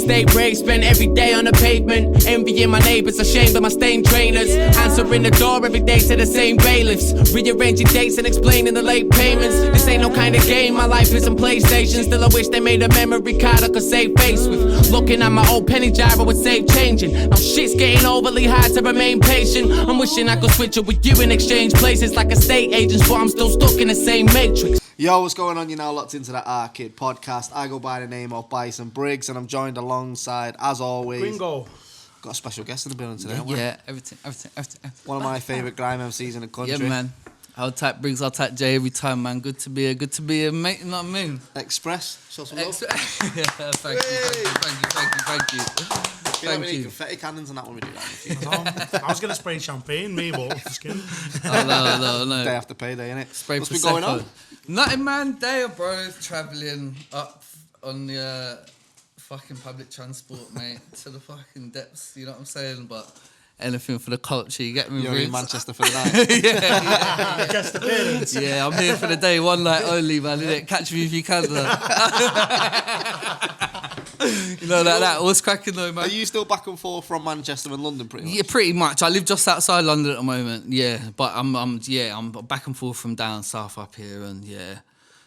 stay brave, spend every day on the pavement. Envying my neighbours, ashamed of my stained trainers. Answering the door every day to the same bailiffs. Rearranging dates and explaining the late payments. This ain't no kind of game, my life isn't PlayStation. Still I wish they made a memory card I could save face with. Looking at my old penny jar, I would save changing. Now shit's getting overly hard to remain patient. I'm wishing I could switch up with you and exchange places like estate agents, but I'm still stuck in the same matrix. Yo, what's going on? You're now locked into that Arcade podcast. I go by the name of Bison Briggz, and I'm joined alongside, as always, Gringo. Got a special guest in the building today. Yeah, everything. One of my favourite Grime MCs in the country. Yeah, man. I'll type Briggs, I'll type J every time, man. Good to be a mate, you know what I mean? Express, show some love. Yeah, thank you. Thank you. Confetti cannons and that when we do that. I was going to spray champagne, me, but off the skin. Oh, no. Day after payday, innit? Spray What's been going on? Nothing, man. Day, bro. Travelling up on the fucking public transport, mate, to the fucking depths, you know what I'm saying? But anything for the culture, you get me? You're in Manchester for the night. yeah. Guess the parents. Yeah, I'm here for the day, one night only, man, innit? Catch me if you can, though. You know, like that. What's cracking though, man? Are you still back and forth from Manchester and London, pretty much? Yeah, pretty much. I live just outside London at the moment. Yeah, but I'm back and forth from down south up here, and yeah.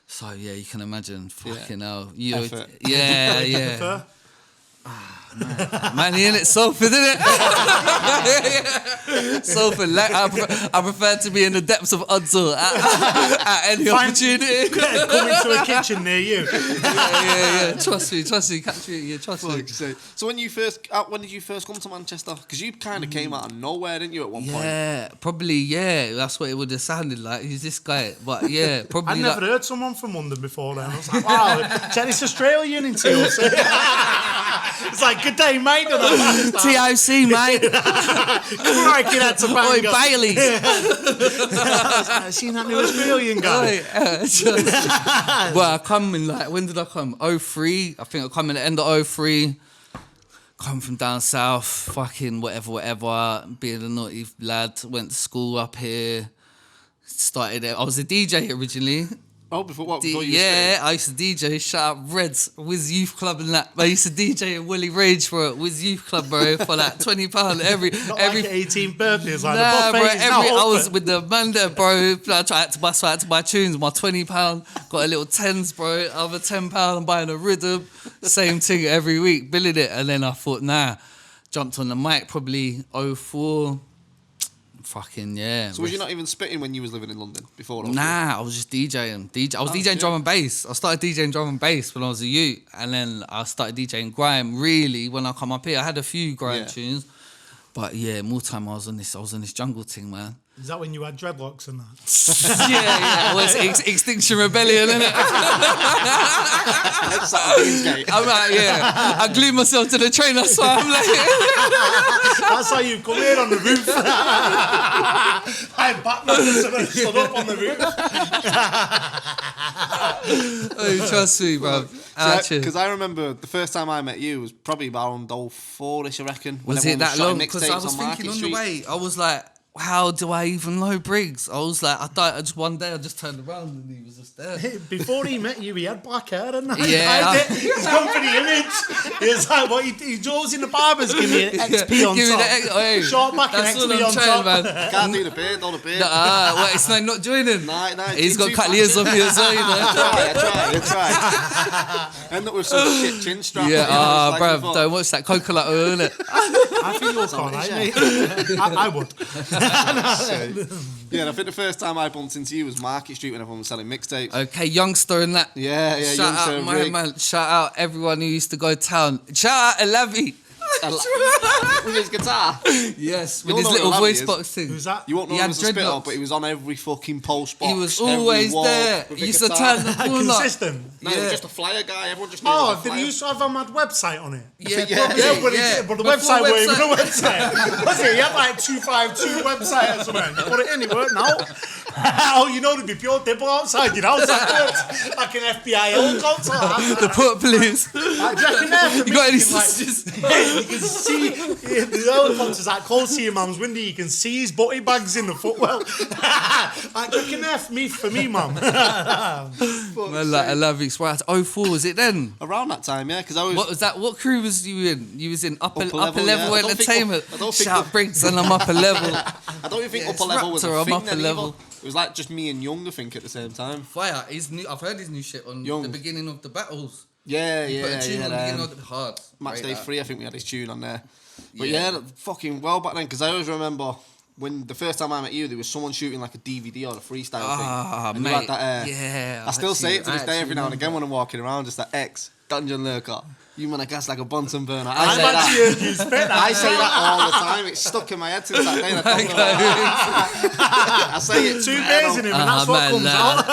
So yeah, you can imagine. Fucking hell. Yeah. Man, in it, Salford, isn't it? Salford, I prefer to be in the depths of Udsall at any opportunity. Come into a kitchen near you. Yeah. Trust me. Catch me. Yeah, trust me. So when did you first come to Manchester? Because you kind of came out of nowhere, didn't you, at one point? Yeah, probably. Yeah, that's what it would have sounded like. Who's this guy? But yeah, probably. I'd never heard someone from London before then. I was like, wow, check this Australian in TLC. It's like, good day, mate. TOC, mate. Crikey, that's a banger. Oi, Bailey. I've seen that new Australian guy. Well, I come in, like, when did I come? 03. I think I come in the end of 03. Come from down south, fucking whatever. Being a naughty lad. Went to school up here. Started there. I was a DJ originally. Oh, before what? Before you I used to DJ. Shout out Reds, Wiz Youth Club and that. I used to DJ at Willie Rage for Wiz Youth Club, bro, for like £20 every. Like 18 birthdays, like nah, the bro. buffet I was with the man there, bro. I tried to buy tunes. My £20, got a little tens, bro. Other £10, I'm buying a rhythm. Same thing every week, billing it. And then I thought, jumped on the mic probably 04. Fucking yeah. So was you not even spitting when you was living in London before? Nah, I was just DJing. I was DJing drum and bass. I started DJing drum and bass when I was a youth, and then I started DJing grime. Really, when I come up here, I had a few grime tunes, but yeah, more time I was on this jungle thing, man. Is that when you had dreadlocks and that? yeah. Well, it's Extinction Rebellion, isn't it? I'm like, I glued myself to the train, that's why I'm like... That's how you come in on the roof. I'm Batman, stood up on the roof. Oh, trust me, bro. Because I remember the first time I met you was probably around 04-ish, I reckon. Was it that long? Because I was thinking on the way, I was like, how do I even know Briggs? I was like, I thought one day I just turned around and he was just there. Before he met you, he had black hair, didn't he? Yeah. He's gone for the image. He's like, what he draws in the barbers, give me an XP on top. Short back and XP on top. Man. Can't do the beard, not the beard. Well, it's like not joining. No. He's got cut ears off me as well, you know. I try. End up with some shit chin strap. Yeah, bruv, don't watch that coconut oil, innit? I think you're alright, mate. I would. Yeah, I think the first time I bumped into you was Market Street when everyone was selling mixtapes. Okay, youngster and that. Yeah. Shout out my man. Shout out everyone who used to go town. Shout out Elavi. With his guitar? Yes, with his little voice box thing. Who's that? You won't know him as a spitter, but he was on every fucking post box. He was always there. He used to turn the corner. Consistent. No, he was just a flyer guy. Everyone just knew did he used to have a mad website on it? Yeah, but the website wasn't even a website. Was it? He had like 252 website or something. You put it in, it worked now. Oh, you know, there'd be pure dibble outside your house afterwards. Like an FBI helicopter. The port police. Like, do you reckon there for You got any me, like, sausages? you can see the helicopter's that close to your mum's window. You can see his butty bags in the footwell. Like, do you reckon there for me, mum? Man, like 11 right. 04 was it then? Around that time, yeah, because I was. What was that? What crew was you in? You was in upper level yeah. I don't think entertainment. I don't think Shout Briggz and I'm upper level. I don't even think Yeah, upper it's level was Raptor, a I'm thing upper then level. either. It was like just me and Young, I think, at the same time. Fire. I've heard his new shit on Young. the beginning of the battles. Yeah, He put a tune yeah. on the beginning of the hard. Match Rate Day that. 3, I think we had his tune on there. But Yeah. yeah, fucking well back then, because I always remember when the first time I met you, there was someone shooting like a DVD or a freestyle Ah, thing. And you mate. had that, Yeah. I still say it to this day actually every now and again remember. when I'm walking around, just that X, Dungeon Lurker. You man, I guess like a Bunsen burner. I I've say actually that. heard you spit that. I say that all the time. It's stuck in my head since that day. And I, don't know why. I say it 2 beers in him, and that's what comes out.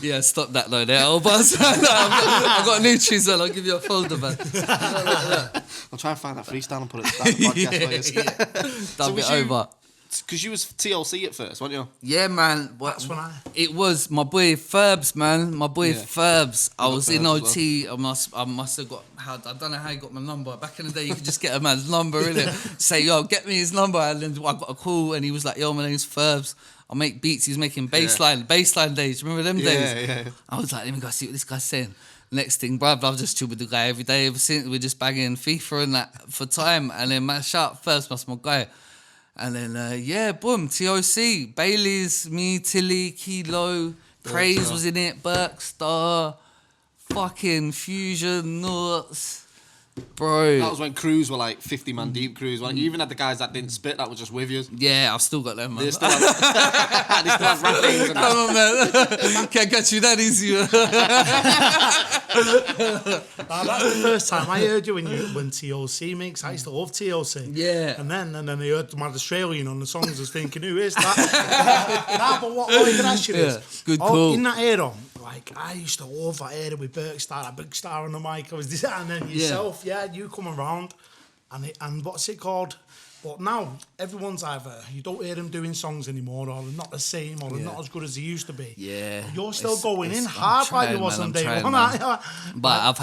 Yeah, stop that though there. Oh, but I've got a new chisel. I'll give you a folder, man. I'll try and find that freestyle and put it that podcast for you. Dub was it you- over. Because you was TLC at first, weren't you? Yeah, man. That's when It was my boy Ferbs, man. My boy Yeah. Ferbs. I was in Ferbs as OT. I must have got. I don't know how he got my number. Back in the day, you could just get a man's number, innit? Say, yo, get me his number. And then I got a call, and he was like, yo, my name's Ferbs. I make beats. He was making baseline days. Remember them days? Yeah. I was like, let me go see what this guy's saying. Next thing, bruv, I've just chilled with the guy every day. Ever since we're just banging FIFA and that for time. And then man, shout Ferbs, that's my guy. And then, yeah, boom, TOC, Bailey's, me, Tilly, Kilo, Praise was in it, Burkstar, fucking Fusion, Nuts, bro. That was when crews were like 50-man deep crews. Like, you even had the guys that didn't spit that were just with you. Yeah, I've still got them, man. They still have, they still have rap names and that. Come on, man. Can't get you that easy. That's the first time I heard you when TOC makes. I used to love TOC. Yeah. And then I heard the Mad Australian on the songs. I was thinking, who is that? Nah, but what I can ask you is, good call. in that era, like I used to love that era with Burkstar, a big star on the mic. I was this, and then yourself, you come around, and what's it called? But now everyone's either you don't hear them doing songs anymore, or they're not the same, or they're not as good as they used to be. Yeah. But you're still going in I'm hard like you trying, was man, on I'm day trying, one. man. But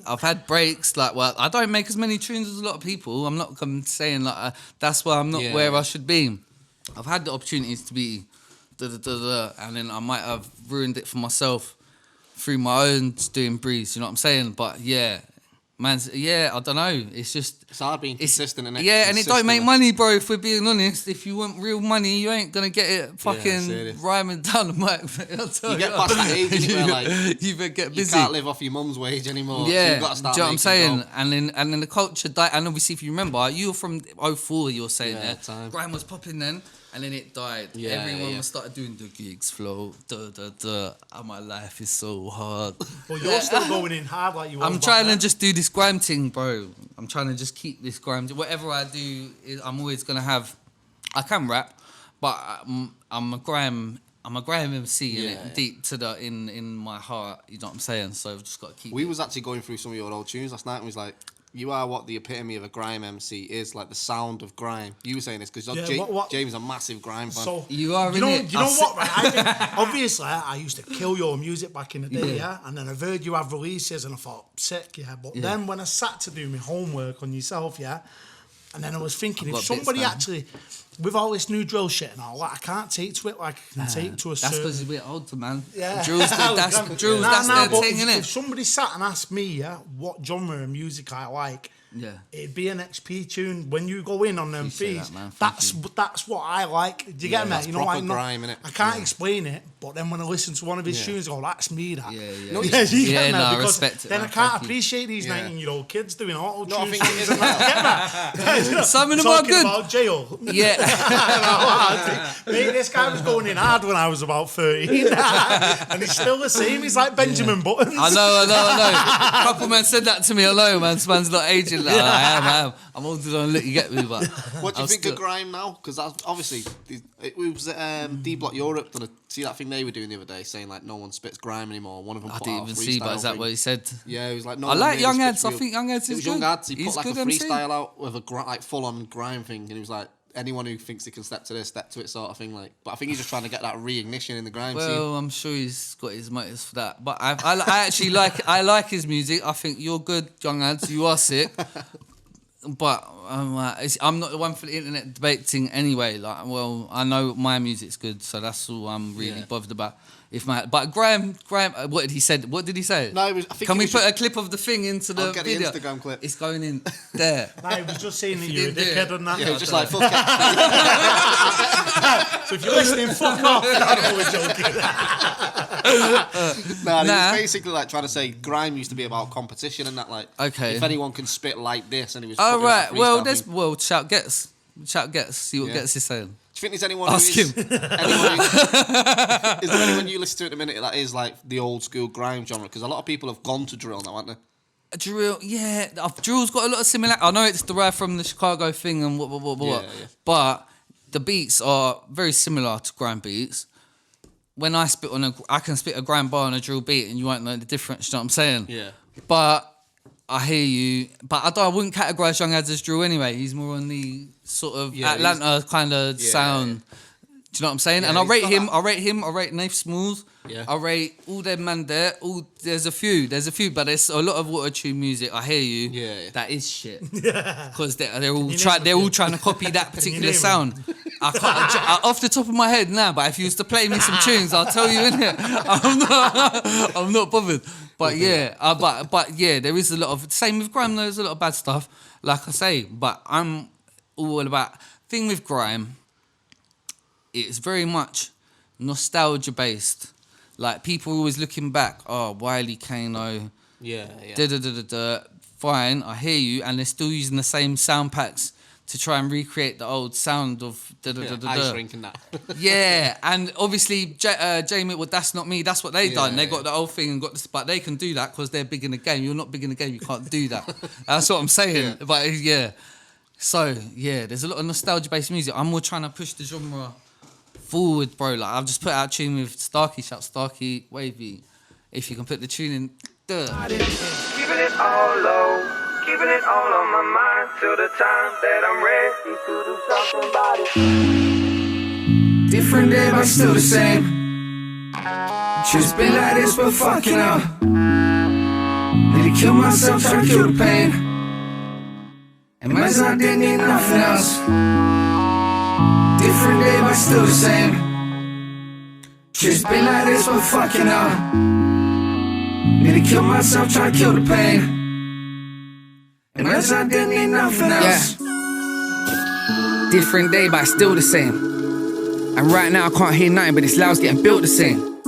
I've had breaks. Like, well, I don't make as many tunes as a lot of people. I'm not saying like that's why I'm not where I should be. I've had the opportunities to be, and then I might have ruined it for myself through my own doing Breeze. You know what I'm saying? But yeah, man, I don't know. It's just. It's hard being consistent, innit? Yeah, and it don't make money, bro. If we're being honest, if you want real money, you ain't gonna get it fucking serious. rhyming down the mic. You get past that age where like you better get you busy. can't live off your mum's wage anymore. Yeah, so you've got to start do you know what I'm making saying? dough. And then the culture died. And obviously, if you remember, you were from 04, you were saying Yeah, that. time. Grime was popping then, and then it died. Yeah, Everyone yeah. started doing the gigs flow. And my life is so hard. Well, you're still going in hard like you was I'm back trying then. to just do this grime thing, bro. I'm trying to just keep this grime. Whatever I do, I'm always gonna have. I can rap, but I'm a grime MC, innit? Deep to the in my heart. You know what I'm saying? So I've just got to keep. We was actually going through some of your old tunes last night and was like, you are what the epitome of a grime MC is, like the sound of grime. You were saying this because James is a massive grime fan. So You are, you know, innit? you know what? Right? I think, obviously, I used to kill your music back in the day, yeah. And then I've heard you have releases, and I thought, sick, yeah. But then when I sat to do my homework on yourself, yeah, and then I was thinking, I've if got bits, somebody man. actually, with all this new drill shit and all that, I can't take to it like I can take to a That's certain. because you're a bit older, man. Yeah. Drills, that's Nah, that's nah, their but thing, if innit? somebody sat and asked me, yeah, what genre of music I like, Yeah. it'd be an XP tune. When you go in on them Appreciate fees, that, man. Thank that's what I like. Do you get me? that's You know, proper I'm grime, innit? I can't explain it, but then when I listen to one of his tunes, I go, "That's me." That. Yeah, yeah. No, Yeah, you get me? no, I Because respect it, Then man. I can't Thank you. appreciate these 19-year-old kids doing auto No, I tunes. think it is as well. Some of them are Talking good. about jail. Yeah. Mate, this guy was going in hard when I was about 13, and he's still the same. He's like Benjamin Buttons. I know. A couple men said that to me. I know, man. This man's not aging. Like, I am. I'm older than you get me, but. What do you I'm think still- of grime now? Because that's obviously it was D Block Europe. Done see that thing they were doing the other day, saying like no one spits grime anymore. One of them I put didn't out a even see, but freestyle is that thing. what he said? Yeah, he was like no. I one like really Young spits Ads. I real- think Young Ads It is was good. Young Ads. He He's put like a good MC. freestyle out with a like full on grime thing, and he was like, anyone who thinks they can step to this, step to it sort of thing. Like, but I think he's just trying to get that reignition in the grime scene. Well, I'm sure he's got his motives for that. But I actually like his music. I think you're good, young lads. You are sick. But I'm not the one for the internet debate thing anyway. Like, well, I know my music's good, so that's all I'm really bothered about. But Grime, what did he say? What did he say? No, Can we put a clip of the thing into the video? The Instagram clip. It's going in there. No, he was just saying that you're a dickhead and that. Yeah, just like fuck it. So if you're listening, fuck off. No, we're joking. He was basically like trying to say grime used to be about competition and that. Like, if anyone can spit like this, and he was. Oh right. Well, shout gets. See what gets is saying. Do you think there's anyone Ask who him. is there anyone you listen to at the minute that is like the old school grime genre? Because a lot of people have gone to drill now, haven't they? Drill, yeah. Drill's got a lot of similar. I know it's derived from the Chicago thing and what. Yeah. But the beats are very similar to grime beats. When I I can spit a grime bar on a drill beat and you won't know the difference. You know what I'm saying? Yeah. But I hear you. But I wouldn't categorise Young Ads as drill anyway. He's more on the sort of Atlanta kind of sound. Do you know what I'm saying? Yeah, and I rate him. I rate Nath Smalls. Yeah. I rate all them man there. There's a few, but there's a lot of auto-tune music. I hear you. Yeah. That is shit. Because they're all trying to copy that particular sound. I can't off the top of my head now. But if you used to play me some tunes, I'll tell you innit. I'm not bothered. But but there is a lot of same with grime. There's a lot of bad stuff, like I say. But I'm all about thing with grime. It's very much nostalgia based. Like people are always looking back. Oh, Wiley Kano. Yeah. Fine, I hear you, and they're still using the same sound packs to try and recreate the old sound of Ice rink and that. Yeah, and obviously Jamie, well, that's not me. That's what they done. They got the old thing and got this, but they can do that because they're big in the game. You're not big in the game. You can't do that. That's what I'm saying. Yeah. But yeah, so yeah, there's a lot of nostalgia based music. I'm more trying to push the genre forward, bro. Like I've just put out a tune with Starkey. Shout Starkey, Wavy. If you can put the tune in. Keeping it all low, keeping it all on my mind till the time that I'm ready to do something about it. Different day, but still the same. Just been like this, but fucking up. Need to kill myself, try to kill the pain. Imagine I didn't need nothing else. Different day, but still the same. Just been like this, but fucking up. Need to kill myself, try to kill the pain. And as I didn't need nothing else. Yeah. Different day, but still the same. And right now I can't hear nothing, but this loud's getting built the same.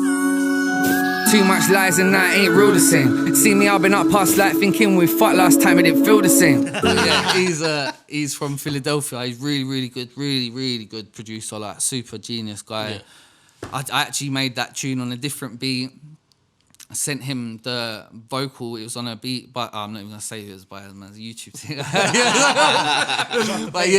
Too much lies and that ain't real the same. See me, I've been up past life thinking we fucked last time, it didn't feel the same. Yeah, he's from Philadelphia. He's really good, really good producer, like super genius guy. Yeah. I actually made that tune on a different beat. I sent him the vocal. It was on a beat, but I'm not even gonna say who it was by him. It's a YouTube thing. But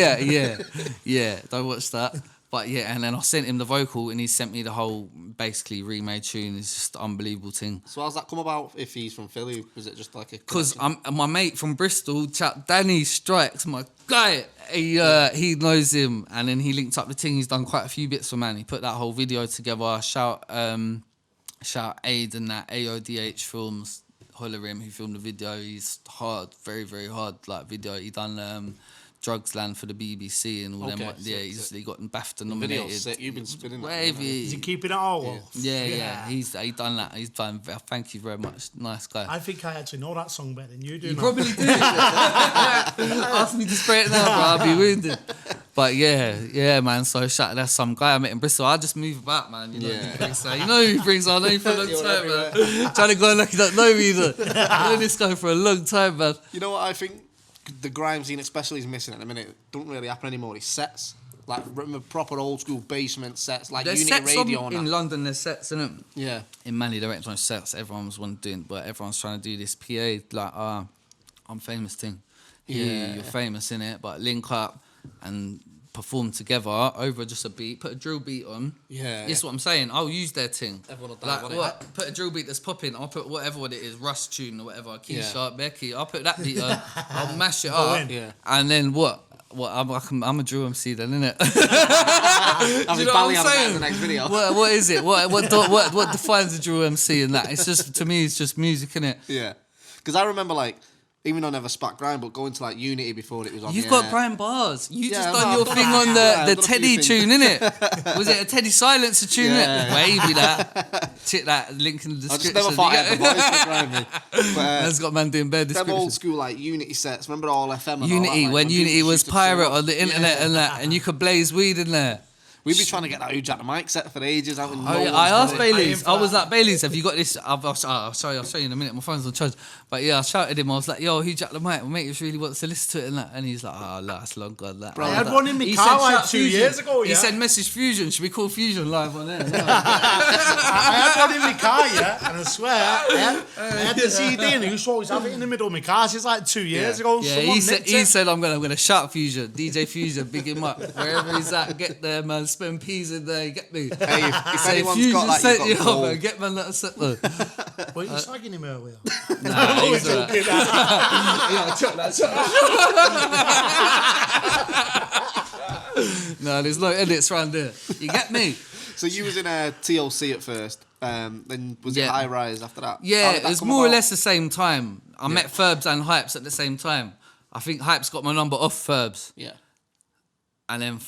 yeah. Don't watch that. But yeah, and then I sent him the vocal, and he sent me the whole basically remade tune. It's just an unbelievable thing. So how's that come about? If he's from Philly, was it just like a? Because my mate from Bristol, chap Danny Strikes, my guy. He knows him, and then he linked up the thing. He's done quite a few bits for man. He put that whole video together. Shout Aid and that AODH Films, holler him, he filmed the video. He's hard, very hard like video. He done Drugs Land for the BBC and all them. Yeah, he got BAFTA nominated. Sick. You've been spinning that. Wavy. Is he keeping it all? Yeah. He done that. He's done. Thank you very much. Nice guy. I think I actually know that song better than you do. You probably do. Ask me to spray it now, bro. I'll be wounded. But yeah, man. So that's some guy I met in Bristol. I just move about, man. You know, you know who Briggs. I know you for a long time, man. Trying to go like you don't know me either. I know this guy for a long time, man. You know what I think? The grime scene especially is missing at the minute. It don't really happen anymore. It's sets. Like proper old school basement sets, like there's Unit sets Radio and in that. London, there's sets, isn't it? Yeah. In Manly, there ain't no sets. Everyone's doing, but everyone's trying to do this PA, like, I'm famous thing. Yeah. You're famous, innit? But link up and perform together over just a beat, put a drill beat on. Yeah. That's what I'm saying. I'll use their thing. Everyone will like, dive on what? it. Put a drill beat that's popping. I'll put whatever it is, Rust tune or whatever, key sharp, Becky. I'll put that beat on. I'll mash it up. Yeah. And then what? Well, I'm a Drew MC then, innit? I'll be belly on that in the next video. What is it? What defines a Drew MC in that? It's just, to me, it's just music, innit? Yeah. Because I remember, like, even though I never spat grime, but going to, like, Unity before it was on. You've got grime bars. You just done your thing on the Teddy tune, innit? Was it a Teddy Silencer tune, innit? Wavy that. Check that link in the description. I just never thought I had the voice for grime, mate. Man's got man doing bare description. Them old school, like, Unity sets. Remember all FM and Unity, all that, like, when Unity was pirate on the internet Yeah. and that, and you could blaze weed in there. We've been trying to get that Who Jack the Mic set for ages. Out in I asked Bailey's. I was like, Bailey's, have you got this? I'll show you in a minute. My phone's on charge. But yeah, I shouted him. I was like, yo, Who Jack the Mic? My mate just really wants to listen to it and that. And he's like, oh, that's long gone. That. I had one in my car like 2 years ago. He said, message Fusion. Should we call Fusion live on there? I had one in my car, yeah, and I swear, I had the CD and he used to always have it in the middle of my car. It's like 2 years ago. Yeah, he said, I'm gonna shout Fusion, DJ Fusion, big him up wherever he's at. Get there, man. Spend peas in there. Get me. Hey, if anyone's Fusion got that, sent you've got you man. Get man that set though. Were you slagging him earlier? Nah, he's alright. Yeah, chuck that. No, there's no edits around there. You get me? So you was in a TLC at first, then was it High Rise after that? Yeah, it was more or less the same time. I met Ferbs and Hypes at the same time. I think Hypes got my number off Ferbs. Yeah. And then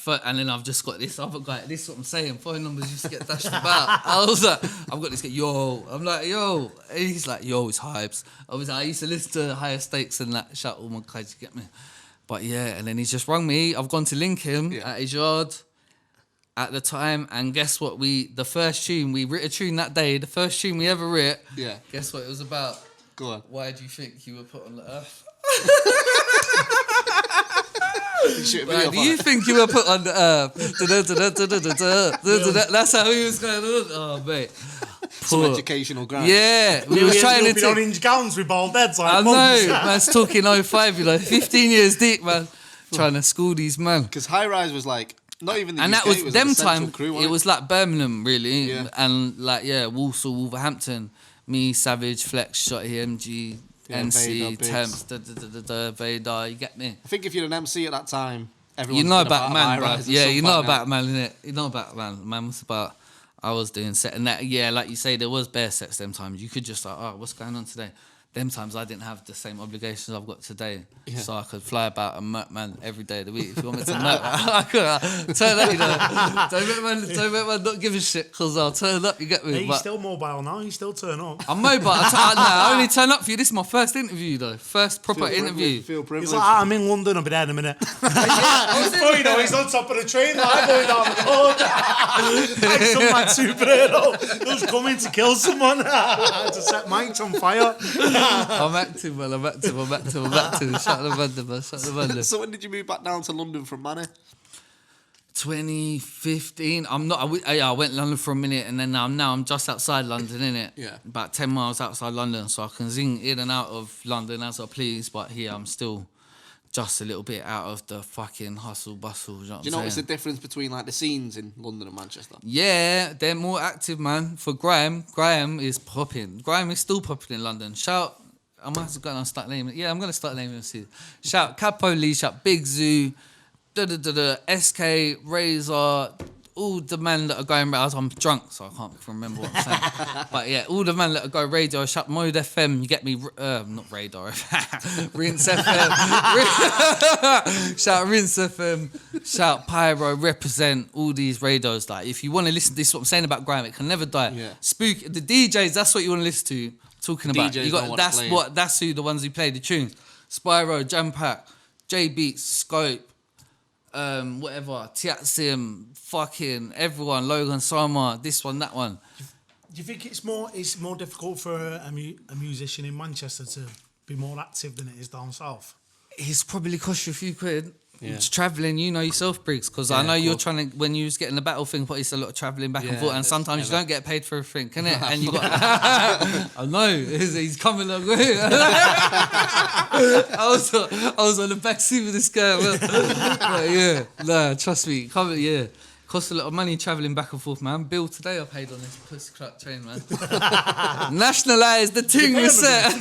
I've just got this other guy. This is what I'm saying. Phone numbers used to get dashed about. I was like, I've got this guy, yo. I'm like, yo. And he's like, yo, it's Hypes. I used to listen to Higher Stakes and that. Shout all my guys, you get me? But yeah, and then he's just rung me. I've gone to link him at his yard at the time. And guess what? The first tune, we writ a tune that day. The first tune we ever writ. Yeah. Guess what it was about? Go on. Why do you think you were put on the earth? Why do you think you were put on the earth? That's how he was going on. Oh, mate. Some educational ground. Yeah, we were trying to take orange gowns with bald heads. Like I know, man's talking 05, 15 years deep, man. Trying to school these man. Because High Rise was like, not even the and UK, that was it was them like time. crew, it was like Birmingham, really. Yeah. And like, Walsall, Wolverhampton. Me, Savage, Flex, Shotty, MG, NC, Vader, Temps, Vader, you get me? I think if you're an MC at that time, you know about man, bro. Yeah, you know now. about man, innit? You know about man. Man was about, I was doing set. And that, yeah, like you say, there was bare sets them times. You could just like, oh, what's going on today? Them times I didn't have the same obligations I've got today. Yeah. So I could fly about and murk man every day of the week. If you want me to murk, I could turn up, you know. Don't make man not give a shit because I'll turn up, you get me? Hey, he's still mobile now, you still turn up. I'm mobile. I only turn up for you. This is my first interview though. First proper interview. Feel privileged. He's like, I'm in London, I'll be there in a minute. It's funny, you know, he's on top of the train, like going down the road. Like some mad superhero who's coming to kill someone to set mics on fire. I'm active, man. I'm active. Shut the band. So when did you move back down to London from Manny? 2015. I went to London for a minute and then now I'm just outside London, innit? Yeah. About 10 miles outside London, so I can zing in and out of London as I please, but here I'm still just a little bit out of the fucking hustle bustle. You know Do you notice the difference between like the scenes in London and Manchester? Yeah, they're more active, man. For Grime is popping. Grime is still popping in London. Shout, I might have to start naming. Yeah, I'm gonna start naming them soon. Shout Capo Lee, shout Big Zoo, SK, Razor, all the men that are going around. I'm drunk, so I can't remember what I'm saying. But yeah, all the men that are going radio, shout Mode FM, you get me, not radar, Rinse FM, shout Rinse FM, shout Pyro, Represent, all these radios. Like, if you want to listen to this, what I'm saying about Grime, it can never die. Yeah. Spook, the DJs, that's what you want to listen to. Talking about, DJs you got that's who the ones who play the tunes. Spyro, Jam Pack, J Beats, Scope, whatever, Tiaxim, fucking everyone, Logan Sama, this one, that one. Do you think it's more difficult for a musician in Manchester to be more active than it is down south? It's probably cost you a few quid. Yeah. It's travelling, you know yourself, Briggz, because I know you're trying to, when you was getting the battle thing, but it's a lot of travelling back and forth, and sometimes you don't get paid for everything, can it? And you got, I know, he's coming along with it. I was on the back seat with this guy, but yeah, nah, trust me, Cost a lot of money travelling back and forth, man. Bill today I paid on this pussy clock train, man. Nationalised the thing we set.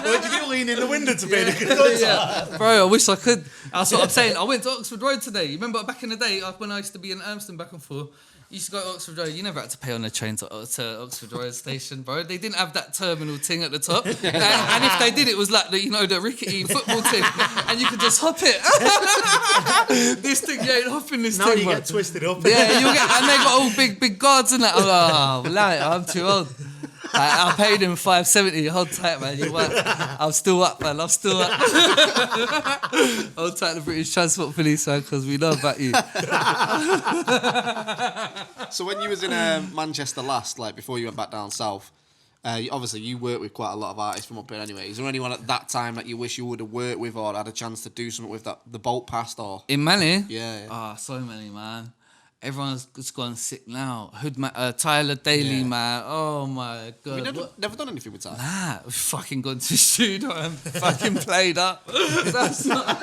Where'd you do, lean in the window to pay the conductor? Yeah. Bro, I wish I could. That's what I'm saying. I went to Oxford Road today. You remember back in the day, when I used to be in Amsterdam back and forth, you used to go to Oxford Road. You never had to pay on the train to Oxford Road station, bro. They didn't have that terminal thing at the top. And if they did, it was like the rickety football thing. And you could just hop it. This thing, you ain't hopping this now thing, you bro. get twisted up. Yeah, and they got all big guards and that. I'm too old. I paid him $5.70. Hold tight, man. I'm still up, man. I'm still up. Hold tight, the British Transport Police, man, because we know about you. So when you was in Manchester last, like before you went back down south, obviously you worked with quite a lot of artists from up here anyway. Is there anyone at that time that you wish you would have worked with or had a chance to do something with that the bolt past or? In Manny? Yeah. So many, man. Everyone's just gone sick now. Tyler Daly, man. Oh my God. Have you never done anything with Tyler? Nah, we've fucking gone to the studio and fucking played up. That's not...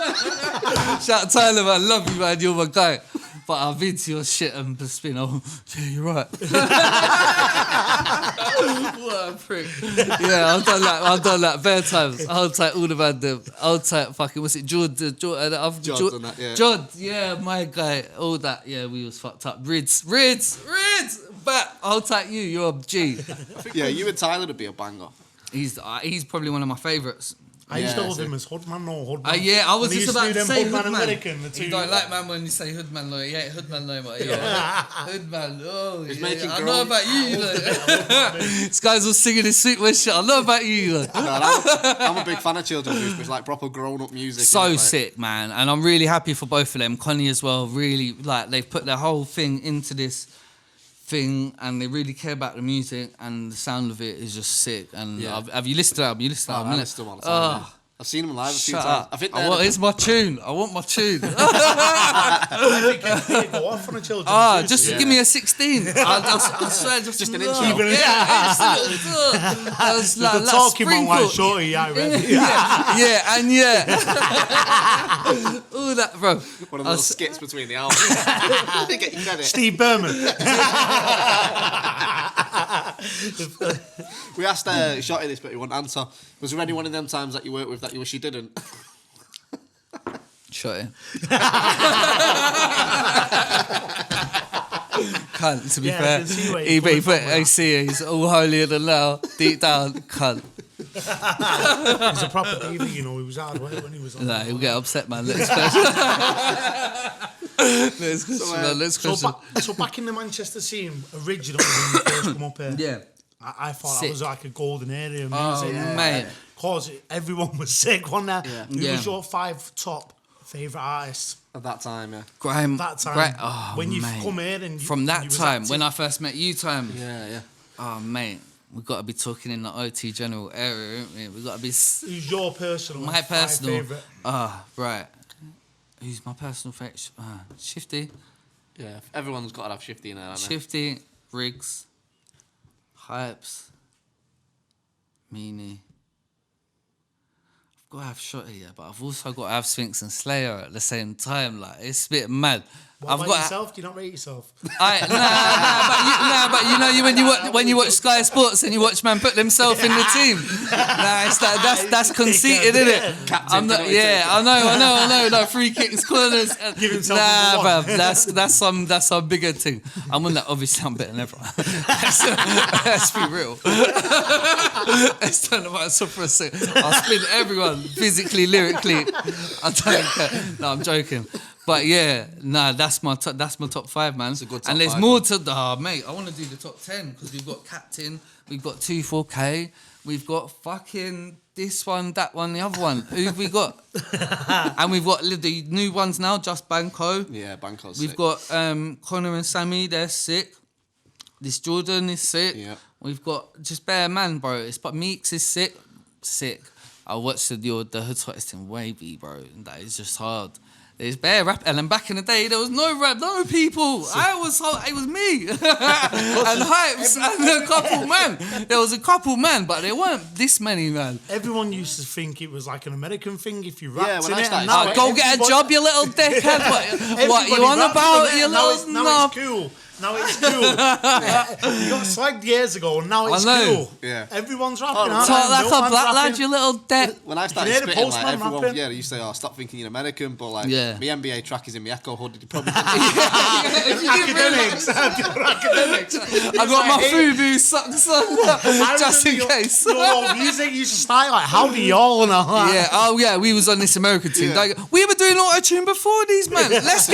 Shout out Tyler, man. Love you, man. You're my guy. But I've been to your shit and just been, yeah, you're right. What a prick. Yeah, I've done that bare times. I'll take all the man. I'll take fucking, what's it, Jord and that, yeah. Jord, yeah, my guy. All that, yeah, we was fucked up. Rids. But I'll take you, you're a G. Yeah, you and Tyler would be a banger. He's probably one of my favourites. I used to love him as Hoodman or Hoodman. Yeah, I was just about to say Hoodman. American. The two, you don't like man when you say Hoodman, like, yeah, Hoodman, no, mate. Yeah. Hoodman, He's making I know about you, This guy's all singing his sweet West shit. I know about you, I'm a big fan of children's music. It's like proper grown-up music. So sick, man. And I'm really happy for both of them. Connie as well, really, like, they've put their whole thing into this thing and they really care about the music and the sound of it is just sick. And have you listened to them? I listen to them all the time. I've seen them live a few Shut times. up. I think it's my tune. I want my tune. I think it'd go off on a children's music. Just give me a 16. I swear, just an little. intro. I was like, the talking one like shorty, yeah. All that, One bro. of the little skits between the albums. Get your credit. Steve Berman. We asked Shotty this, but he wouldn't answer. Was there any one of them times that you worked with that you wish you didn't? Shotty. Cunt, to be fair. I see he's all holier than thou, deep down, cunt. He's a proper diva, you know. He was hard work when he was on. Nah, he'll get upset, man. Next question. Next question. So back in the Manchester scene, originally when you first come up here, Yeah. I thought Sick. that was like a golden area of music. Mate. Because everyone was sick, wasn't there? Yeah. Who was your 5 top favourite artists At that time, yeah. Grime. that time? When you mate. come here and From you that was time, active? when I first met you, Yeah. Oh, mate. We've got to be talking in the OT general area, haven't we? We've got to be... Who's your personal? My personal... favourite? Right. Who's my personal favourite? Shifty. Yeah, everyone's got to have Shifty in there, haven't they? Shifty, Briggs, Hypes, Meanie. I've got to have Shotty, yeah, but I've also got to have Sphinx and Slayer at the same time. Like, it's a bit mad. What I've about got yourself? Do you not rate yourself? But you know, when you watch Sky Sports and you watch man put themselves in the team. It's like that's conceited, isn't it? I'm not. Yeah, I know. Like free kicks, corners. Give himself bruv, that's some bigger thing. I'm on that. Obviously, I'm better than everyone. Let's be real. Let's turn the mics off for a second. I'll spin everyone physically, lyrically. I don't care. No, I'm joking. But yeah, that's my top 5, man. It's a good top and there's 5, more to mate. I want to do the top 10 because we've got Captain, we've got 24K, we've got fucking this one, that one, the other one. Who have we got? And we've got the new ones now, Just Banco. Yeah, Banco's We've sick. got Connor and Sammy, they're sick. This Jordan is sick. Yeah. We've got just bare man, bro. But Meeks is sick. I watched the Hood Hottest in Wavy, bro. And that is just hard. There's bare rap, and then back in the day there was no rap, no people. It was me and Hypes and a couple man. There was a couple man, but there weren't this many man. Everyone used to think it was like an American thing if you rapped when in I it. started- And now Go get a job, you little dickhead. What you on about, you little Now knob? it's cool. Now it's cool. You got slagged years ago, and now it's I know. cool. Yeah. Everyone's rapping. Oh, aren't Talk they? like No a man's black lad, rapping. you little dick. When I started hear the spitting, like postman everyone, rapping? they used to say, stop thinking you're American, but like, Yeah. my NBA track is in my Echo hoodie. You probably Academics. Academics. I got my FUBU socks on, just in case. Your music used to start like, how do y'all know? Yeah, oh yeah, we was on this American team. Yeah. Like, we were doing auto-tune before these man. Let's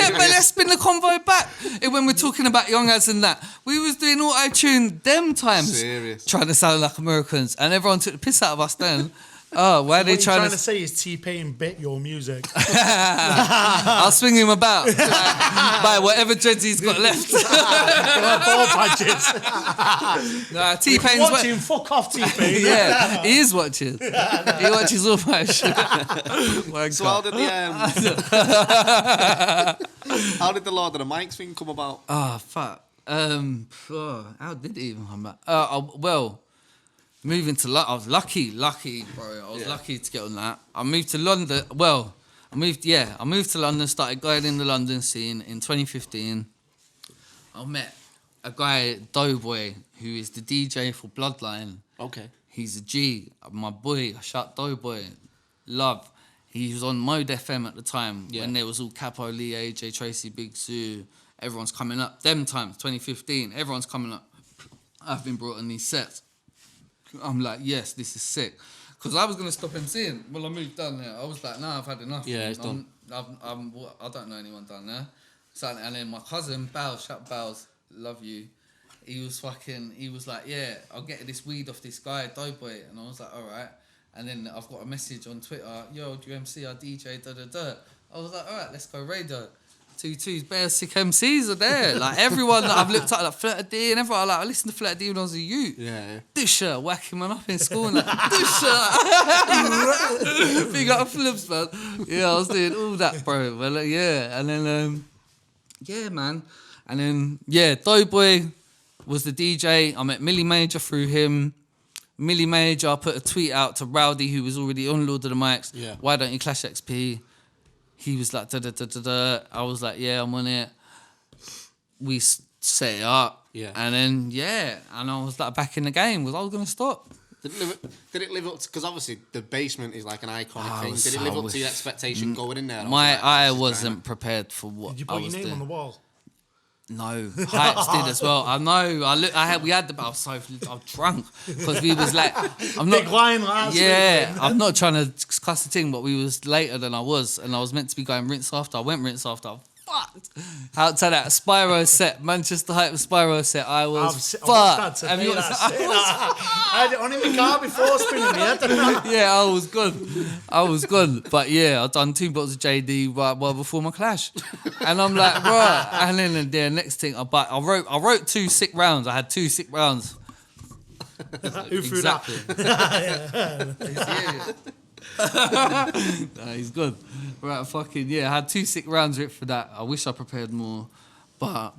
spin the convo back. When we're talking about young ads and that, we was doing auto-tune them times. Serious. Trying to sound like Americans, and everyone took the piss out of us then. Oh, why are they What you're trying trying to say is T-Pain bit your music. I'll swing him about by whatever dreads he's got left. Ball badges. Nah, T-Pain's Watching, fuck off T-Pain. Yeah, he is watching. He watches all my shit. My So God. how did the Lord of the Mics thing come about? Oh, fuck. How did it even come back? Well, moving to London, I was lucky, bro. I was lucky to get on that. I moved to London. Well, I moved to London, started going in the London scene in 2015. I met a guy, Doughboy, who is the DJ for Bloodline. Okay. He's a G. My boy, I shout Doughboy. Love. He was on Mode FM at the time when there was all Capo, Lee, AJ, Tracy, Big Sue. Everyone's coming up. Them times, 2015, everyone's coming up. I've been brought on these sets. I'm like, yes, this is sick. Because I was going to stop MCing. Well, I moved down there. I was like, nah, I've had enough. Yeah, it's done. I don't know anyone down there. So, and then my cousin, Bows, shout Bows, love you. He was like, yeah, I'll get this weed off this guy, Doughboy. And I was like, all right. And then I've got a message on Twitter, yo, do you MC our DJ, da-da-da. I was like, all right, let's go radio. 2-2's bare sick MCs are there. Like, everyone that I've looked at, like Flirta D and everyone, like, I listened to Flirta D when I was a youth. Yeah. Disher, whacking man up in school and like, Disher. Big up flips, man. Yeah, I was doing all that, bro. But like, yeah, and then, yeah, man. And then, yeah, Doughboy was the DJ. I met Millie Major through him. Millie Major, I put a tweet out to Rowdy, who was already on Lord of the Mics. Yeah. Why don't you clash XP? He was like, da-da-da-da-da. I was like, yeah, I'm on it. We set it up. Yeah. And then, yeah. And I was like, back in the game. I was going to stop. Did it live up to... Because obviously the basement is like an iconic thing. was- Did it I live up was- to your expectation going in there? I wasn't prepared for what Did you I put your was name doing. on the wall? No, Hypes did as well. I know. We had I was drunk because we was like, I'm not. Big line last Yeah, I'm not trying to cuss the thing, but we was later than I was, and I was meant to be going rinse after. I went rinse after. I fucked. Outside that Spyro set, Manchester Hype Spyro set, I was fucked. Have you I had it on in the car before spinning me. Yeah, I was gone. But yeah, I done 2 bottles of JD right well before my clash, and I'm like, right. And then the next thing, I wrote 2 sick rounds. I had 2 sick rounds. Who threw Exactly. that? Nah, he's good. Right, fucking yeah. I had 2 sick rounds written for that. I wish I prepared more, but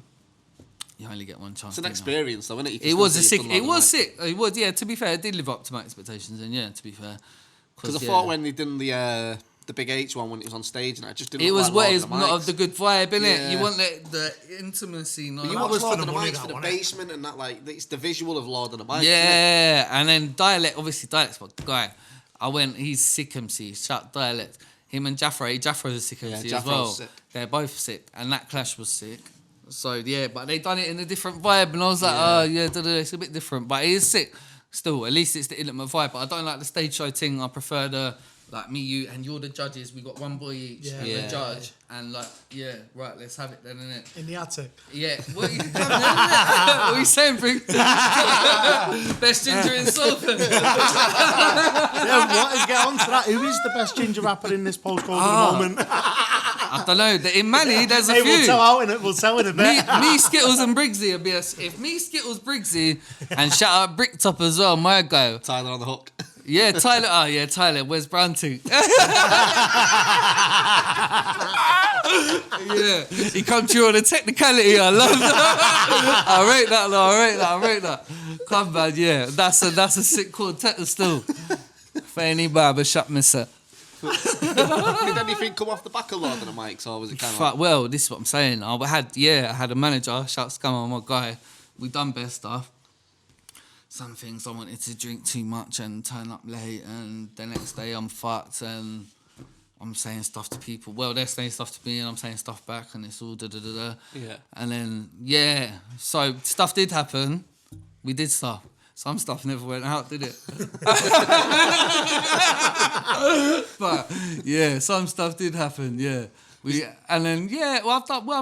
you only get one chance. It's an experience, though, isn't it? You can It still was say a you've sick. done It Lord of was the Mics. sick. It was, yeah. To be fair, it did live up to my expectations, and yeah, to be fair, Because I thought when they did the Big H one when it was on stage, and it just didn't. it look was like what Lord is of the not of Mics. the good vibe, innit? Yeah. You want the intimacy, not. But you That watch was Lord for of the the money, Mics for that the one, innit? basement and that, like, it's the visual of Lord of the Mics. isn't it? Yeah, and then Dialect, obviously Dialect's my guy. He's sick MC, shout Dialect. Him and Jaffro's a sick MC as Jaffro's well. sick. They're both sick, and that clash was sick. So yeah, but they done it in a different vibe, and I was like, it's a bit different, but it is sick. Still, at least it's the intimate vibe. But I don't like the stage show thing. I prefer the like me, you, and you're the judges. We got one boy each, and the judge, and like right, let's have it then, innit? In the attic. Yeah, what are you, what are you saying, Briggs? Best ginger in Salford. Yeah, let's get on to that. Who is the best ginger rapper in this postcode at the moment? I don't know. In Mali, there's a Hey, few. we'll tell in a bit. Me, Skittles and Briggsy if me, Skittles, Briggsy, and shout out Bricktop as well, my guy. Tyler on the hook. Yeah, Tyler. Oh, yeah, Tyler. Where's Branting? Yeah, he come to you on a technicality. I love that. I rate that. Come, man. Yeah, that's a sick quartet still. For any barbershop misser. Did anything come off the back of Lord of the Mics, or was it kind of? Well, this is what I'm saying. I had a manager. Shouts to my guy. We done bare stuff. Some things I wanted to drink too much and turn up late, and the next day I'm fucked and I'm saying stuff to people. Well, they're saying stuff to me and I'm saying stuff back, and it's all da-da-da-da. Yeah. And then, so stuff did happen. We did stuff. Some stuff never went out, did it? But, yeah, some stuff did happen, yeah. I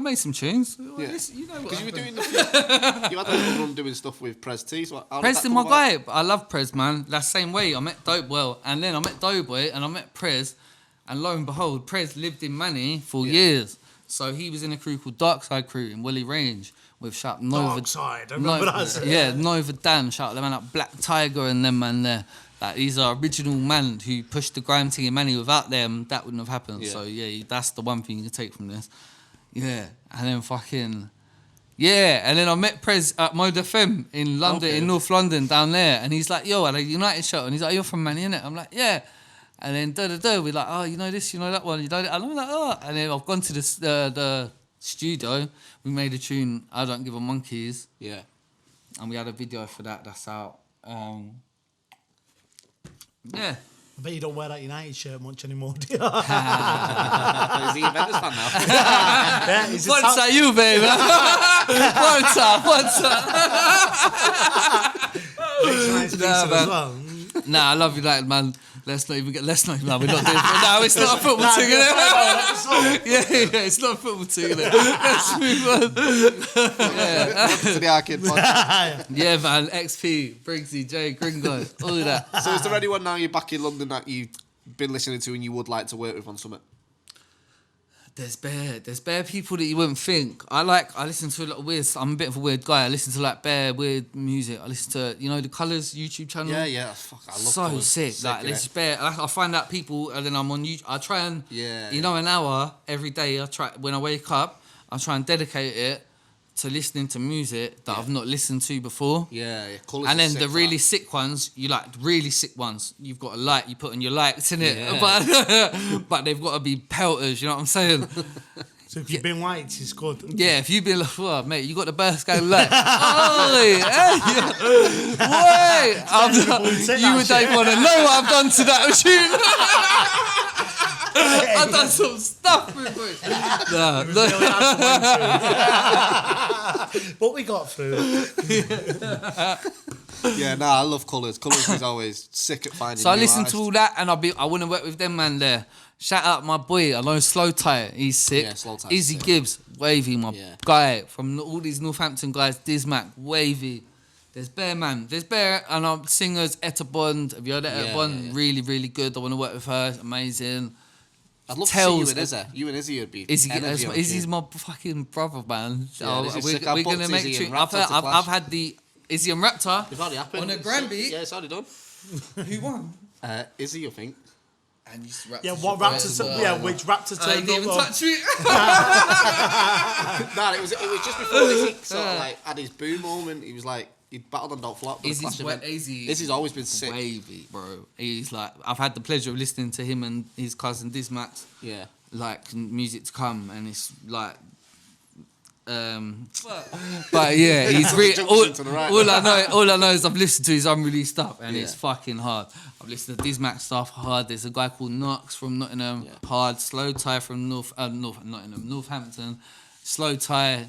made some tunes. Yeah. You know what Because you were doing you had a little run doing stuff with Prez T. So Prez is my guy. I love Prez, man. That same way. I met Doughboy, and then I met Doughboy, and I met Prez, and lo and behold, Prez lived in Manny for years. So he was in a crew called Dark Side Crew in Willie Range with shout Nova. Dark Side, I remember that. Yeah, Nova Dan, shout out the man like Black Tiger and them man there. Like, these are original man who pushed the grime thing in Manny. Without them, that wouldn't have happened. Yeah. So yeah, that's the one thing you can take from this. Yeah, and then and then I met Prez at Mode FM in London, in North London, down there, and he's like, "Yo, at a United show," and he's like, "You're from Manny, innit?" I'm like, "Yeah." And then we're like, "Oh, you know this, you know that one, you know that." And I'm like, "Oh," and then I've gone to the studio. We made a tune, "I Don't Give a Monkeys." Yeah, and we had a video for that. That's out. Yeah. I bet you don't wear that United shirt much anymore, do you? Is he a Juventus fan now? What's that you, baby? What's up? Nah, I love United, man. Let's not even. We're not doing. No, it's not a football team, innit? Yeah, it's not a football team, innit? Let's move on. To the Arcade podcast. Yeah, man. XP, Briggsy, J, Gringo, all of that. So, is there anyone now you're back in London that you've been listening to and you would like to work with on Summit? There's bare people that you wouldn't think. I listen to a lot of weird. I'm a bit of a weird guy. I listen to like bare weird music. I listen to the Colours YouTube channel. Yeah. Fuck, I love so Colours. sick. Like there's bare. I find out people, and then I'm on YouTube. I try and an hour every day. I try when I wake up. I try and dedicate it to listening to music that I've not listened to before. Yeah. Colours and then the really that. sick ones, really sick ones, you've got a light, you put on your lights in it. Yeah. But they've got to be pelters, you know what I'm saying? So if you've been lights, it's good. Yeah, if you've been like, oh, mate, you got the Burstgang light. Wait, you would don't want to know what I've done to that tune. I've done some stuff with it. But we got through it. Yeah, I love Colours. Colours is always sick at finding. So I listen to all that, and I want to work with them man there. Shout out my boy, I know Slow Tie, he's sick. Yeah, Slow Tie. Izzy Gibbs, wavy, my guy from all these Northampton guys. Dismac, wavy. There's bare man. There's bare, and I'm singers. Etta Bond. Have you heard Etta Bond? Yeah. Really, really good. I want to work with her. Amazing. I'd love to see you and Izzy. You and Izzy would be. Izzy's my fucking brother, man. Yeah, we're gonna make sure. I've had the Izzy and Raptor. It's already happened. On a Granby. Yeah, it's already done. Who won? Izzy, I think. And yeah, what Raptor? Which Raptor turned didn't even touch me. No, it was just before Izzy sort of like had his boom moment. He was like. He battled on Don't Flop. Izzy's always been sick. Wavy, bro. He's like, I've had the pleasure of listening to him and his cousin Dismax. Yeah. Like music to come, and it's like, but yeah, he's really. All I know is I've listened to his unreleased stuff, and it's fucking hard. I've listened to Dismax stuff, hard. There's a guy called Knox from Nottingham, hard. Slow Tie from Northampton, Slow Tie,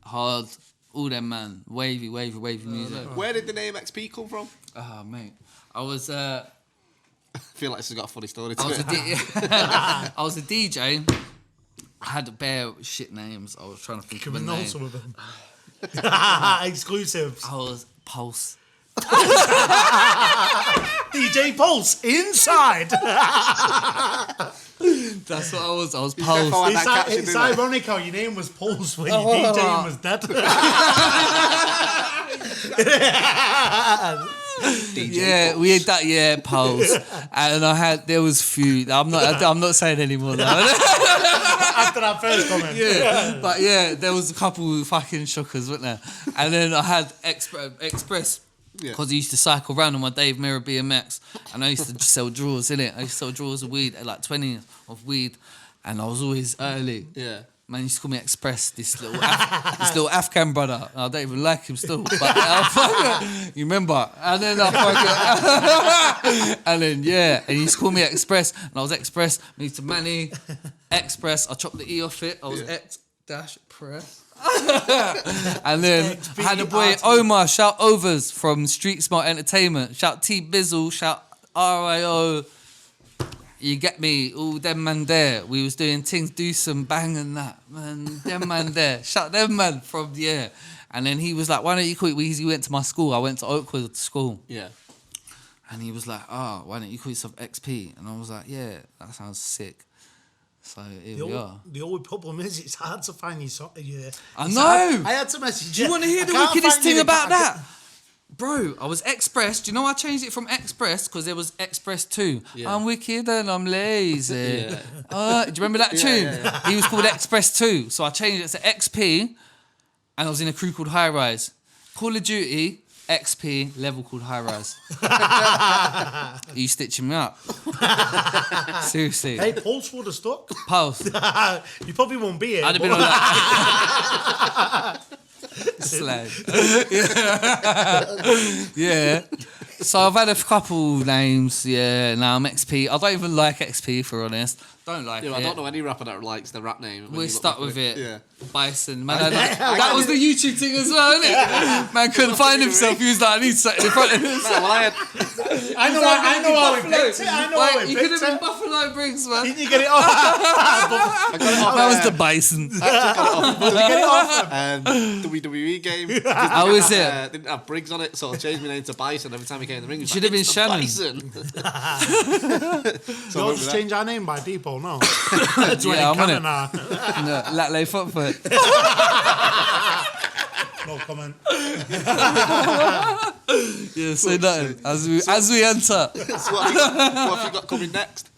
hard. All them man, wavy music. Where did the name XP come from? Oh mate, I was. I feel like this has got a funny story to it. I was a DJ. I had bare shit names. I was trying to think of a name. Can we know some of them? Exclusives. I was Pulse. DJ Pulse inside. That's what I was. I was Pulse. It's ironic how your name was Pulse when your DJ was dead. Yeah, we had that. Yeah, pulse, and there was few. I'm not saying anymore now. After that first comment. Yeah, but yeah, there was a couple fucking shookers, wasn't there? And then I had Express. Because I used to cycle around on my Dave Mirror BMX, and I used to just sell drawers, innit? I used to sell drawers of weed, like 20 of weed, and I was always early. Yeah. Man, he used to call me Express, this little Afghan brother. I don't even like him still, but you remember? And then and then yeah, and he used to call me Express, and I was Express. I used to Manny Express. I chopped the E off it. I was X-Press. And then I had a boy Omar, shout Overs from Street Smart Entertainment, shout T Bizzle, shout RIO. You get me, all them man there. We was doing things, do some bang and that, man. Them man there, shout them man from And then he was like, "Why don't you quit?" He went to my school. I went to Oakwood school. Yeah. And he was like, "Oh, why don't you call yourself XP?" And I was like, "Yeah, that sounds sick." So here we are. The only problem is it's hard to find your I know. I had to message Do you want to hear the wickedest thing about that? Bro, I was Express. Do you know I changed it from Express because there was Express 2. Yeah. I'm wicked and I'm lazy. Do you remember that tune? Yeah. He was called Express 2. So I changed it to XP and I was in a crew called High Rise. Call of Duty, XP, level called High Rise. Are you stitching me up? Seriously. Hey, Pulse would have stuck. Pulse. You probably won't be here. I'd have been on that. Slag. Yeah. So I've had a couple names. Yeah. Now I'm XP. I don't even like XP, for honest. Don't like it. I don't know any rapper that likes the rap name. We're stuck with it. Yeah. Bison. Man, that was the YouTube thing as well, isn't it? Man couldn't find himself. He was like, I need something in front of him. I know how he picked it. I know how he You could picked have been it. Buffalo Briggs, man. Didn't you get it off? That was the Bison. Did you get it off? WWE game. How is it? Didn't have Briggs on it, so I changed my name to Bison every time he came in the ring. Should have been Shannon. Bison. So we'll just change our name by default now. Yeah, I'm on it. No, Latley Footfoot. No comment. Yeah, say nothing. As we enter. So what have you got coming next?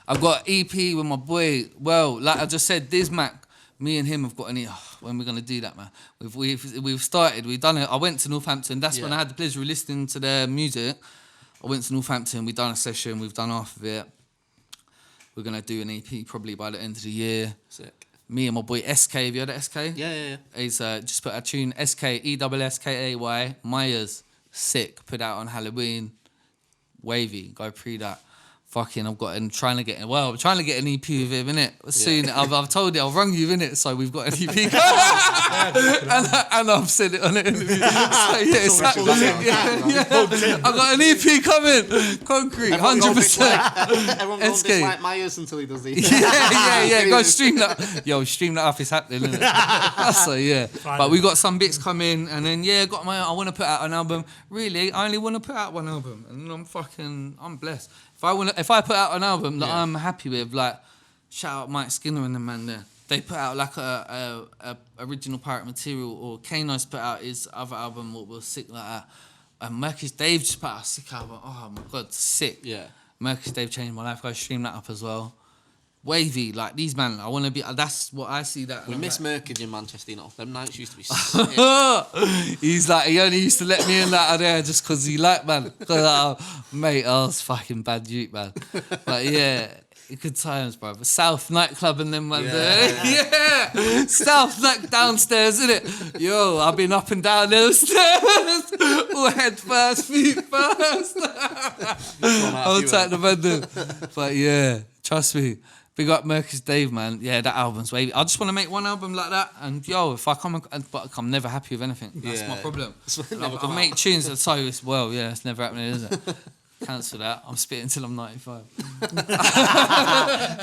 I've got EP with my boy. Well, like I just said, Dizmac, me and him have got an EP. When we're gonna do that, man? We've started. We've done it. I went to Northampton. That's when I had the pleasure of listening to their music. I went to Northampton. We've done a session. We've done half of it. We're gonna do an EP probably by the end of the year. Sick. Me and my boy SK. Have you heard of SK? Yeah. He's just put a tune SKESSKAY Myers. Sick. Put out on Halloween. Wavy. Go pre that. Fucking, I'm trying to get an EP with him, innit? Soon, I've told you, I'll rung you, innit? So we've got an EP. and I've said it on the interview. So yeah, it's happening. Yeah. I've got an EP coming. Concrete, 100%. Everyone goes dislike Myers until he does these. Yeah. Go stream that. Yo, stream that up, it's happening, innit? So yeah. But we got some bits coming, and then I want to put out an album. Really, I only want to put out one album, and I'm blessed. If I put out an album that I'm happy with, like shout out Mike Skinner and the man there. They put out like a original Pirate Material, or Kano's put out his other album what was sick like that. And Mercury's Dave just put out a sick album. Oh my god, sick. Yeah. Mercury's Dave changed my life. Go stream that up as well. Wavy, like these man, I want to be. That's what I see. That we miss like, Mercury in Manchester, you know. Them nights used to be sick. He's like, he only used to let me in that there just because he liked, man. Mate, I was fucking bad dude, man. But yeah, good times, bro. But South nightclub and them, man. Yeah. South night downstairs, innit? Yo, I've been up and down those stairs. All head first, feet first. I'll take the man. But yeah, trust me. Big up Mercury's Dave, man. Yeah, that album's wavy. I just want to make one album like that, and yo, if I come, but I'm never happy with anything. That's my problem. I make tunes that so it's it's never happening, is it? Cancel that. I'm spitting till I'm 95.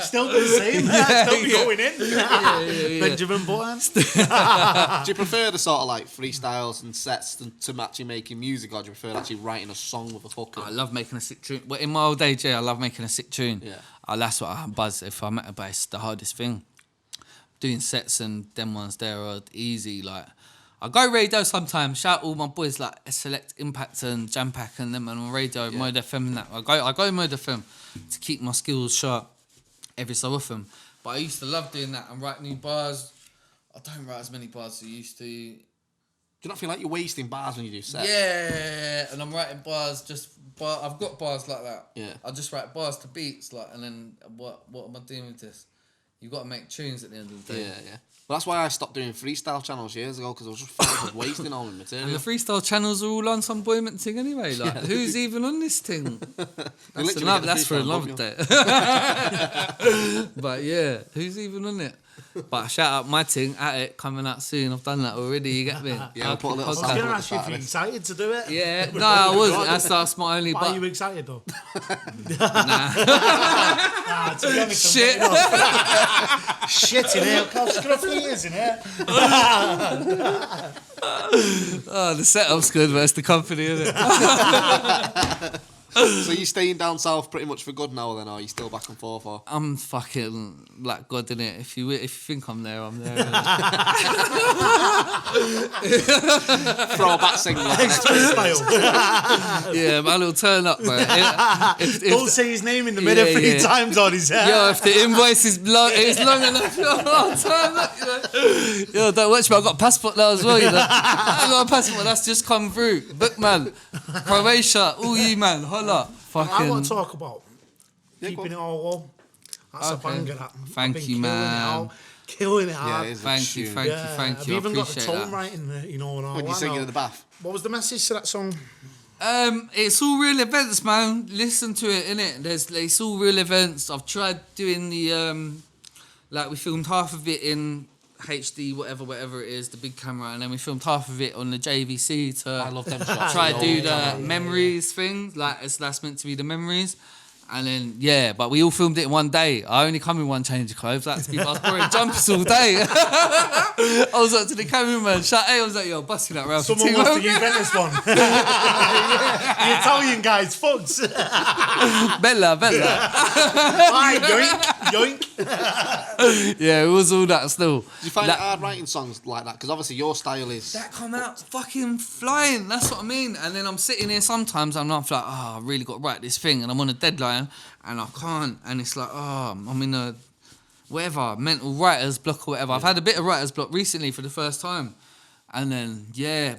Still the same. Still going in. Benjamin Button. Do you prefer the sort of like freestyles and sets to match you making music, or do you prefer actually writing a song with a hook? I love making a sick tune. Well, in my old age, I love making a sick tune. Yeah. That's what I buzz. If I'm at a bass, the hardest thing. Doing sets and them ones there are easy. Like, I go radio sometimes. Shout all my boys like Select Impact and Jam Pack and them on radio, Mode FM and that. I go Mode FM to keep my skills sharp every so often. But I used to love doing that and write new bars. I don't write as many bars as I used to. Do you not feel like you're wasting bars when you do sets? Yeah, and I'm writing bars I've got bars like that. Yeah. I just write bars to beats, like, and then what am I doing with this? You got to make tunes at the end of the day. Yeah. Well, that's why I stopped doing freestyle channels years ago, because I was just felt like wasting all the material. And the freestyle channels are all on some buoyant thing anyway. Like, who's even on this thing? That's for another day. But yeah, who's even on it? But shout out my thing, At It, coming out soon. I've done that already, you get me? Yeah, I'll put a little I was sample going to at ask the you if start you're of this. excited to do it. Yeah, no, I wasn't. That's my only. Why But are you excited though? nah. Nah, to be honest, Shit. Shit in here. I've got a few years in here. Oh, the setup's good, but it's the company, isn't it? So you staying down south pretty much for good now then, or are you still back and forth? Or? I'm fucking like God, innit? If you think I'm there, I'm there. Throwback single. Yeah, my little turn up, bro. Don't say his name in the middle three times on his head. Yo, if the invoice is long enough, I'll turn up, you know. Yo, don't watch me, I've got a passport now as well, you know. I've got a passport, that's just come through. Bookman, Croatia, all you, man, holla. Fucking. I want to talk about keeping it all low. That's a banger, that. Thank you, man. Killing it Yeah, hard. it is a Thank you, tune. thank you. I've I even got the appreciate tone that. right in the, you know, and all When you that sing it now. in the bath. What was the message to that song? It's all real events, man. Listen to it, innit? It's all real events. I've tried doing the like we filmed half of it in HD, whatever it is, the big camera, and then we filmed half of it on the JVC to I love them shots. try to do the memories thing, like that's meant to be the memories. And then, yeah, but we all filmed it in one day. I only come in one change of clothes. Like, I was wearing jumpers all day. I was like to the cameraman, I was like, yo, busting that round. Someone wants to invent this one. The Italian guy's fucked. Bella. Aye, yoink. Yeah, it was all that still. Do you find it hard writing songs like that? Because obviously your style is... That come out fucking flying. That's what I mean. And then I'm sitting here sometimes and I'm like, I really got to write this thing, and I'm on a deadline and I can't. And it's like, I'm in a whatever mental writer's block or whatever. I've had a bit of writer's block recently for the first time. And then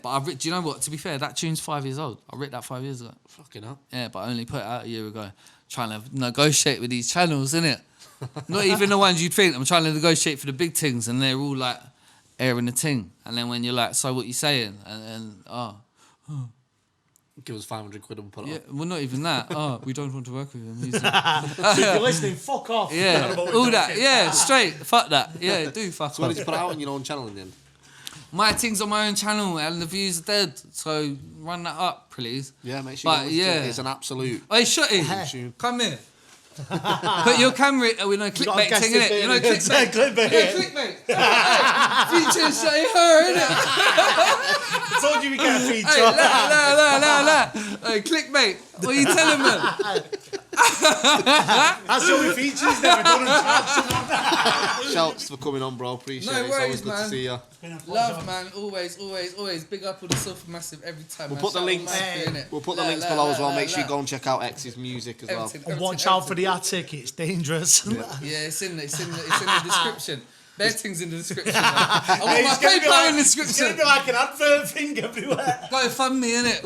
but do you know what? To be fair, that tune's 5 years old. I wrote that 5 years ago. Fucking hell. Yeah, but I only put it out a year ago. Trying to negotiate with these channels, innit? Not even the ones you'd think. I'm trying to negotiate for the big things, and they're all like airing the ting. And then when you're like, so what you saying? And Give us 500 quid and put it yeah, on. well, not even that. We don't want to work with him. He's So if you're listening, fuck off. yeah, all that. Yeah, straight. Fuck that. Yeah, do fuck So when off. did you put it out on your own channel in the end? My thing's on my own channel, and the views are dead. So run that up, please. Yeah, make sure you it's an absolute... Hey, Shotty, tune. come here. Put your camera with no clickbait thing in it. You know clickbait. Clickbait. Feature Shotty her, innit? Told you we get a feature. Hey, la. Hey, clickbait. What are you telling me? That's the only feature he's never done. Shouts for coming on, bro. Appreciate No it. It's always worries, good to man. see you. Love, man. Always. Big up all the Super Massive every time. We'll put the links below as well. Make sure you go and check out X's music as well. And watch out for the attic. It's dangerous. Yeah, it's in the description. Their thing's in the description. Man. I want my It's gonna be PayPal in the It's going description. to be like an advert thing everywhere. Go fund me, innit?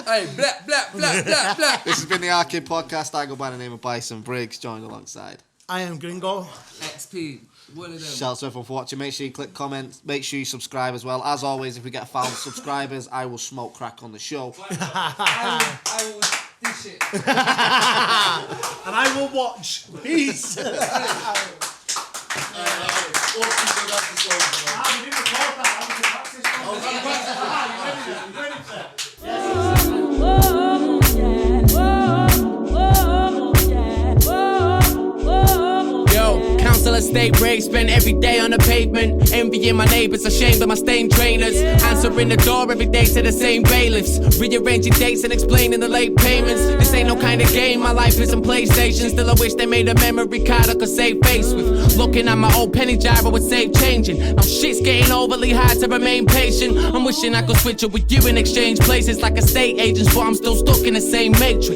Hey, black. This has been the Arcade Podcast. I go by the name of Bison. Briggz joined alongside. I am Gringo. XP. One of them. Shouts to everyone for watching. Make sure you click comment. Make sure you subscribe as well. As always, if we get 1,000 subscribers, I will smoke crack on the show. I will dish it. And I will watch. Peace. Yo, council estate break, spend every day on the pavement. Envying my neighbors, ashamed of my stained trainers. Answer Answering the door every day to the same bailiffs. Rearranging dates and explaining the late payments. This ain't no kind of game, my life isn't PlayStation. Still I wish they made a memory card I could save face with. Looking at my old penny jar, I would save changing. Now shit's getting overly hard to remain patient. I'm wishing I could switch up with you and exchange places like estate agents, but I'm still stuck in the same matrix.